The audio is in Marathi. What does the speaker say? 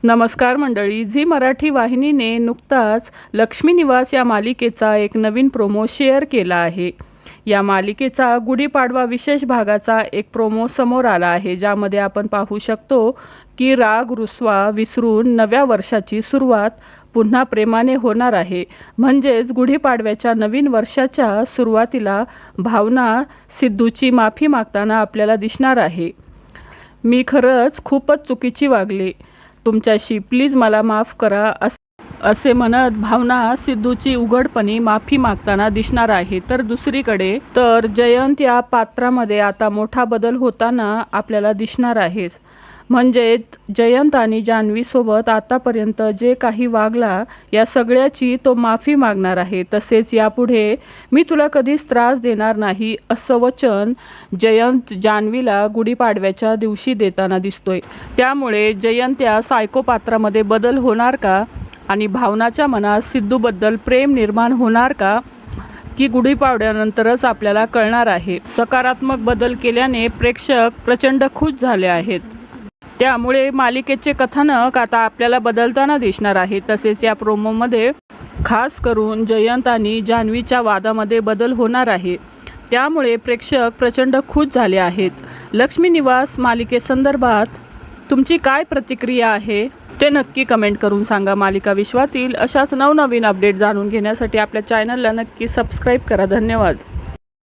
नमस्कार मंडळी, झी मराठी वाहिनीने नुकताच लक्ष्मी निवास या मालिकेचा एक नवीन प्रोमो शेअर केला आहे। या मालिकेचा गुढीपाडवा विशेष भागाचा एक प्रोमो समोर आला आहे, ज्यामध्ये आपण पाहू शकतो की राग रुसवा विसरून नव्या वर्षाची सुरुवात पुन्हा प्रेमाने होणार आहे। म्हणजेच गुढीपाडव्याच्या नवीन वर्षाच्या सुरुवातीला भावना सिद्धूची माफी मागताना आपल्याला दिसणार आहे। मी खरंच खूपच चुकीची वागले, तुमच्याशी प्लीज मला माफ करा असे म्हणत भावना सिद्धूची उघडपणे माफी मागताना दिसणार आहे। तर दुसरीकडे जयंत या पात्रामध्ये आता मोठा बदल होताना आपल्याला दिसणार आहे। म्हणजे जयंत आणि जान्हवी सोबत आतापर्यंत जे काही वागला या सगळ्याची तो माफी मागणार आहे। तसेच यापुढे मी तुला कधीच त्रास देणार नाही असं वचन जयंत जान्हवीला गुढीपाडव्याच्या दिवशी देताना दिसतोय। त्यामुळे जयंत या सायको पात्रामध्ये बदल होणार का आणि भावनाच्या मनात सिद्धूबद्दल प्रेम निर्माण होणार का की गुढीपाडव्यानंतरच आपल्याला कळणार आहे। सकारात्मक बदल केल्याने प्रेक्षक प्रचंड खुश झाले आहेत। त्यामुळे मालिकेचे कथानक आता आपल्याला बदलताना दिसणार आहे। तसेच या प्रोमोमध्ये खास करून जयंत आणि जान्हवीच्या वादामध्ये बदल होणार आहे। त्यामुळे प्रेक्षक प्रचंड खुश झाले आहेत। लक्ष्मी निवास मालिकेसंदर्भात तुमची काय प्रतिक्रिया आहे ते नक्की कमेंट करून सांगा। मालिका विश्वातील अशाच नवनवीन अपडेट जाणून घेण्यासाठी आपल्या चॅनलला नक्की सबस्क्राईब करा। धन्यवाद।